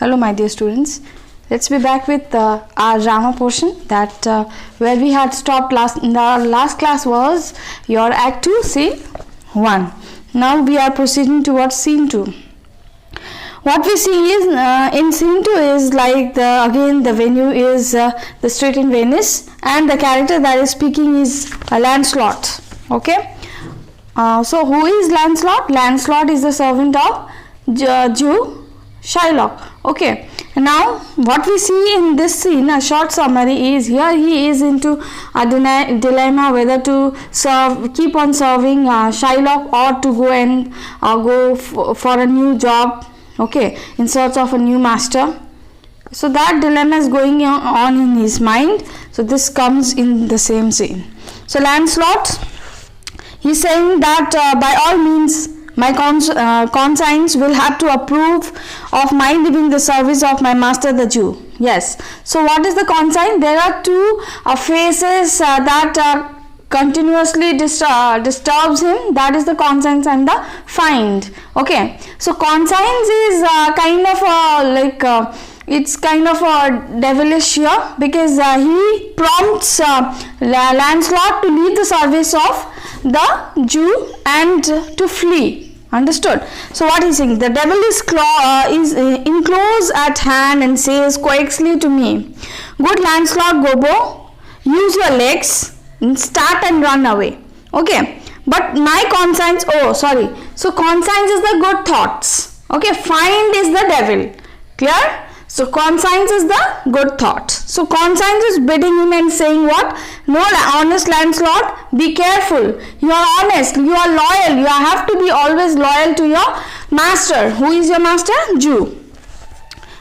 Hello my dear students, let's be back with our drama portion that where we had stopped in the last class was your act 2 scene 1. Now we are proceeding towards scene 2. What we see is in scene 2 is like again the venue is the street in Venice and the character that is speaking is Lancelot. Okay, so who is Lancelot? Lancelot is the servant of Jew Shylock. Okay, now what we see in this scene, a short summary is here he is into a dilemma whether to keep on serving Shylock or to go and go for a new job, okay, in search of a new master. So that dilemma is going on in his mind. So this comes in the same scene. So Lancelot, he's saying that by all means my conscience will have to approve of my leaving the service of my master the Jew. Yes. So what is the conscience? There are two phases that continuously disturbs him. That is the conscience and the find. Okay. So conscience is kind of it's kind of a devilish here because he prompts Lancelot to leave the service of the Jew and to flee. Understood? So what he's saying, the devil is in close at hand and says coaxingly to me, good Lancelot Gobbo, use your legs and start and run away. Okay, but my conscience, so conscience is the good thoughts. Okay, find is the devil. Clear? So conscience is the good thought. So conscience is bidding him and saying what? No, honest Lancelot, be careful. You are honest, you are loyal. You have to be always loyal to your master. Who is your master? Jew.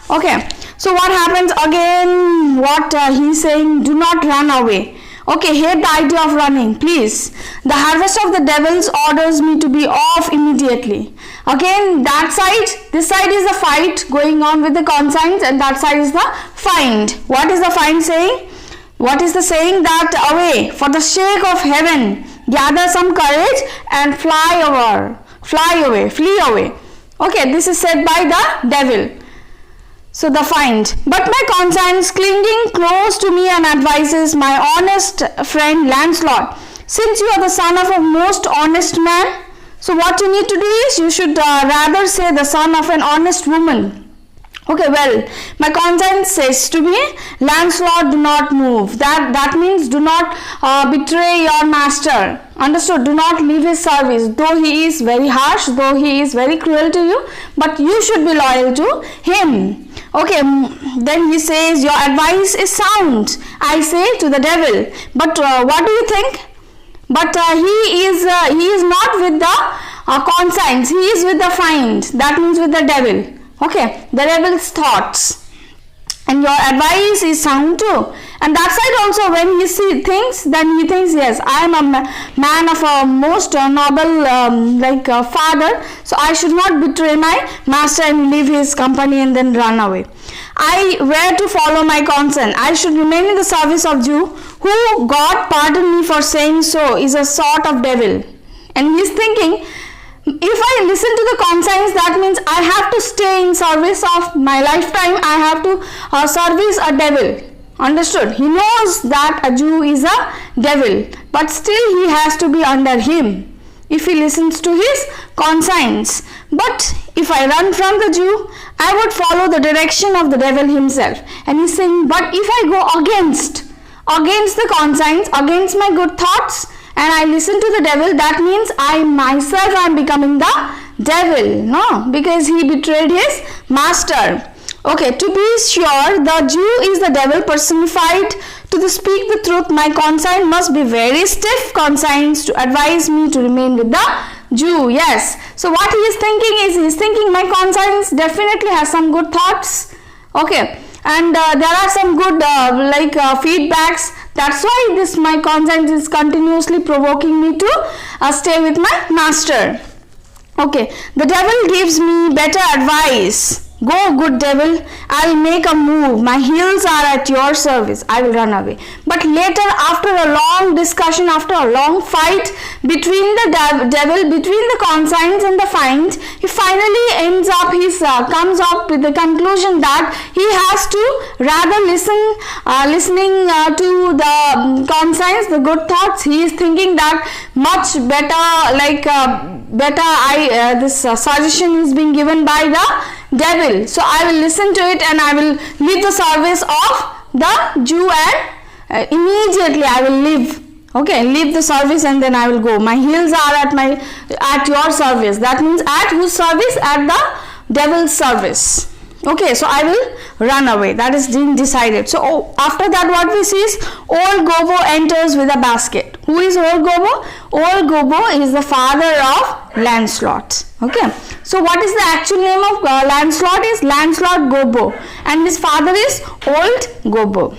Okay. So what happens again? What he's saying, do not run away. Okay, hate the idea of running, please. The harvest of the devils orders me to be off immediately. Again, that side, this side is the fight going on with the conscience and that side is the find. What is the find saying? What is the saying? That away, for the sake of heaven, gather some courage and fly away, flee away. Okay, this is said by the devil. So the find, but my conscience clinging close to me and advises my honest friend Lancelot, since you are the son of a most honest man, so what you need to do is you should rather say the son of an honest woman. Okay, well, my conscience says to me, Lancelot, do not move. That means do not betray your master. Understood? Do not leave his service. Though he is very harsh, though he is very cruel to you, but you should be loyal to him. Okay, then he says, your advice is sound, I say to the devil. But what do you think? But he is not with the conscience. He is with the find. That means with the devil. Okay, the devil's thoughts. And your advice is sound too. And that side also, when he thinks, then he thinks, yes, I am a man of a most noble father, so I should not betray my master and leave his company and then run away. I were to follow my conscience. I should remain in the service of Jew, who, God pardon me for saying so, is a sort of devil. And he is thinking, if I listen to the conscience, that means I have to stay in service of my lifetime. I have to service a devil. Understood? He knows that a Jew is a devil, but still he has to be under him if he listens to his conscience. But if I run from the Jew, I would follow the direction of the devil himself. And he's saying, but if I go against the conscience, against my good thoughts, and I listen to the devil, that means I myself am becoming the devil. No, because he betrayed his master. Okay, to be sure, the Jew is the devil personified. To speak the truth, my conscience must be very stiff conscience to advise me to remain with the Jew. Yes. So what he is thinking is, he is thinking my conscience definitely has some good thoughts. Okay. And there are some good feedbacks. That's why my conscience is continuously provoking me to stay with my master. Okay, the devil gives me better advice Go, good devil, I will make a move. My heels are at your service. I will run away. But later, after a long discussion, after a long fight between the devil, between the conscience and the fiend, he finally ends up, comes up with the conclusion that he has to rather listening to the conscience, the good thoughts. He is thinking that much better, this suggestion is being given by the devil, so I will listen to it and I will leave the service of the Jew, and immediately I will leave. Okay, leave the service and then I will go. My heels are at your service. That means at whose service? At the devil's service. Okay, so I will run away. That is decided. So after that, what we see is old Gobbo enters with a basket. Who is old Gobbo? Old Gobbo is the father of Lancelot. Okay, so what is the actual name of Lancelot? Is Lancelot Gobbo, and his father is old Gobbo.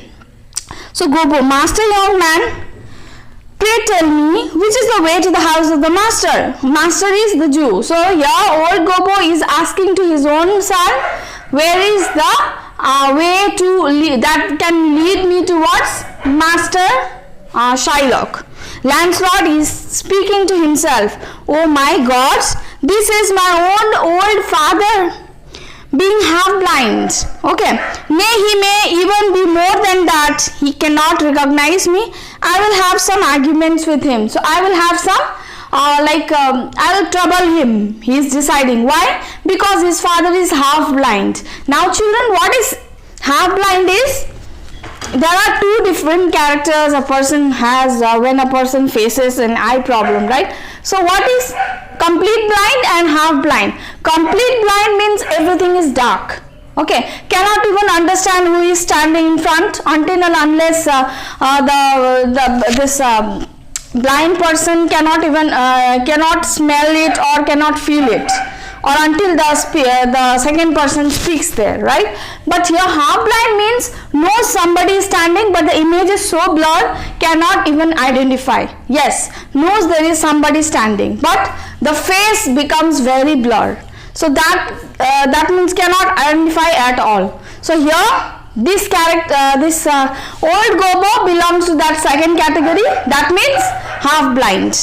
So Gobbo, master, young man, pray tell me which is the way to the house of the master. Master is the Jew. So here old Gobbo is asking to his own son, where is the way to that can lead me towards Master Shylock. Lancelot is speaking to himself, oh my gods, this is my own old father being half blind. Okay, he may even be more than that. He cannot recognize me. I will have some arguments with him. So I will have some I will trouble him. He is deciding. Why? Because his father is half blind. Now children, what is half blind is? There are two different characters a person has when a person faces an eye problem, right? So what is complete blind and half blind? Complete blind means everything is dark. Okay, cannot even understand who is standing in front until and unless this blind person cannot even cannot smell it or cannot feel it, or until the second person speaks there, right? But here half blind means knows somebody is standing, but the image is so blurred cannot even identify. Yes, knows there is somebody standing, but the face becomes very blurred. So that means cannot identify at all. So here this character, old Gobbo belongs to that second category. That means half blind.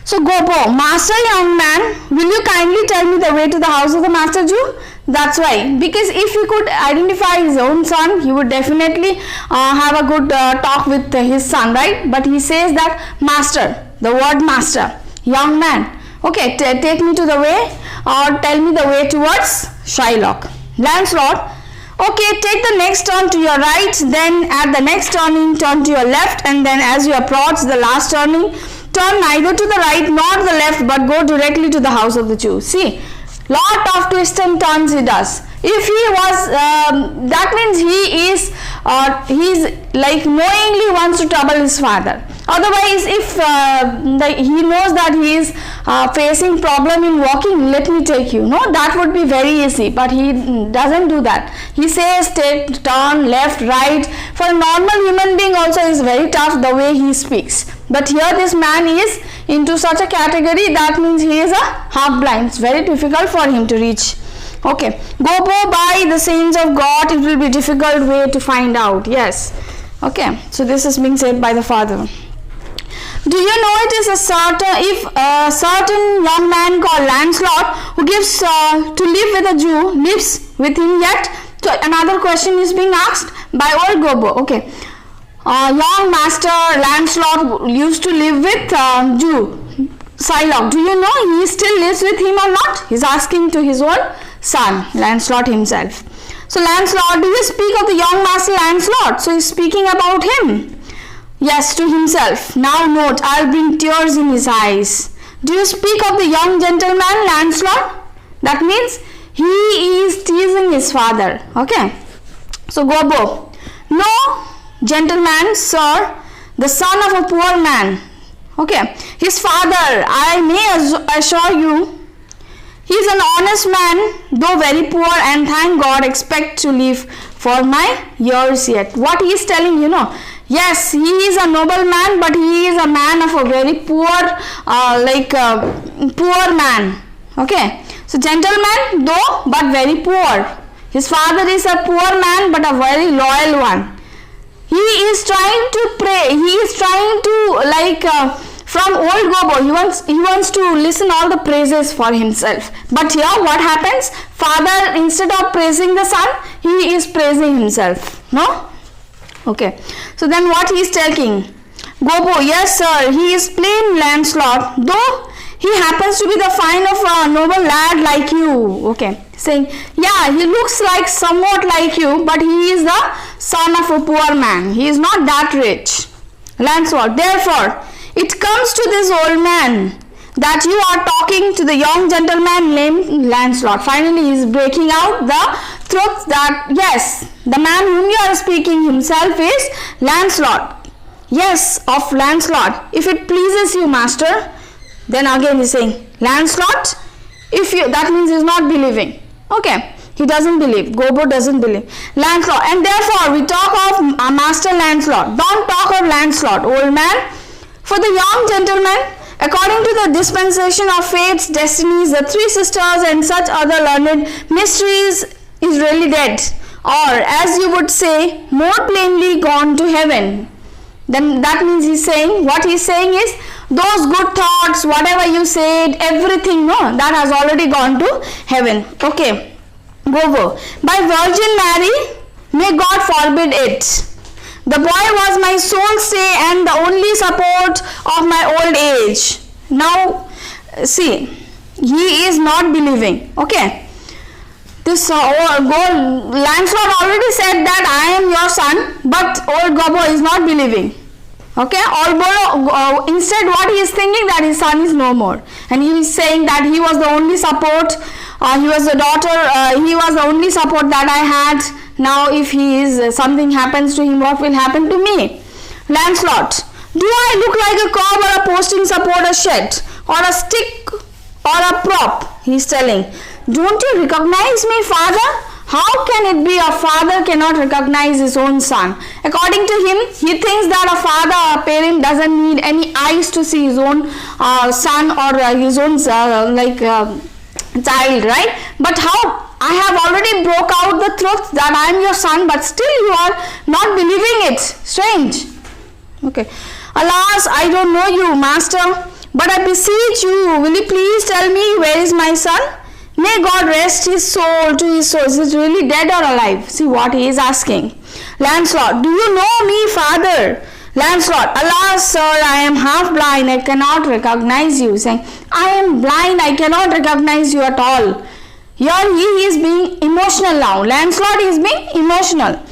So Gobbo, master, young man, will you kindly tell me the way to the house of the master Jew? That's why, because if he could identify his own son, he would definitely have a good talk with his son, right? But he says that master, the word master, young man. Okay, take me to the way, or tell me the way towards Shylock. Lancelot, okay, take the next turn to your right, then at the next turning, turn to your left, and then as you approach the last turning, turn neither to the right nor the left, but go directly to the house of the Jew. See, lot of twists and turns he does. If he was, that means he is like knowingly wants to trouble his father. Otherwise, if he knows that he is facing problem in walking, let me take you. No, that would be very easy. But he doesn't do that. He says take, turn, left, right. For a normal human being also is very tough the way he speaks. But here this man is into such a category, that means he is a half blind. It's very difficult for him to reach. Okay, Gobbo, by the saints of God, it will be difficult way to find out. Yes. Okay, so this is being said by the father. Do you know it is a certain young man called Lancelot who gives to live with a Jew, lives with him yet? So another question is being asked by old Gobbo. Okay, young master Lancelot used to live with Jew Shylock. Do you know he still lives with him or not? He's asking to his own son, Lancelot himself. So Lancelot, do you speak of the young master Lancelot? So he's speaking about him. Yes, to himself. Now note, I'll bring tears in his eyes. Do you speak of the young gentleman Lancelot? That means he is teasing his father. Okay. So Gobbo, no, gentleman, sir, the son of a poor man. Okay. His father, I may assure you, he is an honest man, though very poor, and thank God expect to live for my years yet. What he is telling, you know, yes, he is a noble man, but he is a man of a very poor, poor man. Okay. So gentleman though, but very poor. His father is a poor man but a very loyal one. He is trying to pray. He is trying to from old Gobo, he wants to listen all the praises for himself. But here what happens? Father, instead of praising the son, he is praising himself. No? Okay. So then what he is telling? Gobo, yes sir, he is plain Lancelot, though he happens to be the fine of a noble lad like you. Okay. Saying, yeah, he looks like somewhat like you, but he is the son of a poor man. He is not that rich. Lancelot, therefore, it comes to this old man that you are talking to the young gentleman named Lancelot. Finally, he is breaking out the truth that, yes, the man whom you are speaking himself is Lancelot. Yes, of Lancelot. If it pleases you, master. Then again he is saying, Lancelot, if you, that means he is not believing. Okay, he doesn't believe. Gobo doesn't believe. Lancelot, and therefore we talk of Master Lancelot. Don't talk of Lancelot, old man. For the young gentleman, according to the dispensation of fates, destinies, the three sisters and such other learned mysteries is really dead. Or as you would say, more plainly gone to heaven. Then that means he's saying, what he's saying is, those good thoughts, whatever you said, everything, no, that has already gone to heaven. Okay, Gobo. By Virgin Mary, may God forbid it. The boy was my sole stay and the only support of my old age. Now, see, he is not believing. Okay. This Lancelot already said that I am your son, but old Gobo is not believing. Okay, although instead what he is thinking that his son is no more, and he is saying that he was the only support, he was the daughter, he was the only support that I had. Now if he is something happens to him, what will happen to me? Lancelot, do I look like a cob or a posting support, a shed or a stick or a prop? He is telling. Don't you recognize me, father? How can it be a father cannot recognize his own son? According to him, he thinks that a father, a parent doesn't need any eyes to see his own son or his own child, right? But how? I have already broke out the truth that I am your son, but still you are not believing it. Strange. Okay. Alas, I don't know you, master, but I beseech you, will you please tell me where is my son? May God rest his soul to his soul. Is he really dead or alive? See what he is asking. Lancelot, do you know me, father? Lancelot, alas, sir, I am half blind. I cannot recognize you. Saying, I am blind. I cannot recognize you at all. Here he is being emotional now. Lancelot is being emotional.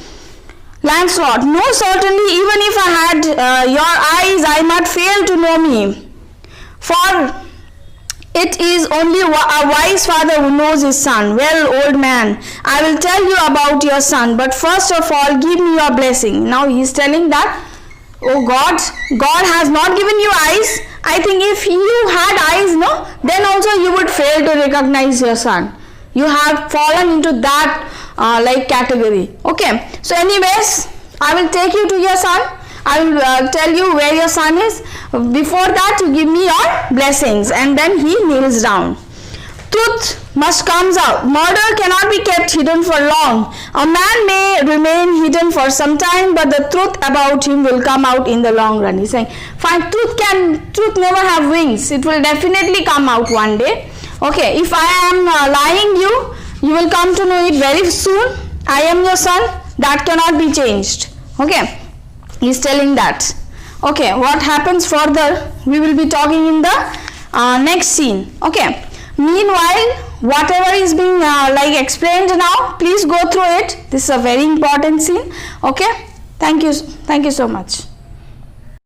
Lancelot, no, certainly, even if I had your eyes, I might fail to know me. For it is only a wise father who knows his son. Well, old man, I will tell you about your son, but first of all, give me your blessing. Now he is telling that, oh God has not given you eyes. I think if you had eyes, no, then also you would fail to recognize your son. You have fallen into that category. Okay. So anyways, I will take you to your son. I will tell you where your son is. Before that, you give me your blessings. And then he kneels down. Truth must come out. Murder cannot be kept hidden for long. A man may remain hidden for some time, but the truth about him will come out in the long run. He's saying, fine, truth never have wings. It will definitely come out one day. Okay, if I am lying you will come to know it very soon. I am your son. That cannot be changed. Okay. He is telling that. Okay, what happens further, we will be talking in the next scene. Okay. Meanwhile, whatever is being explained now, please go through it. This is a very important scene. Okay. Thank you so much.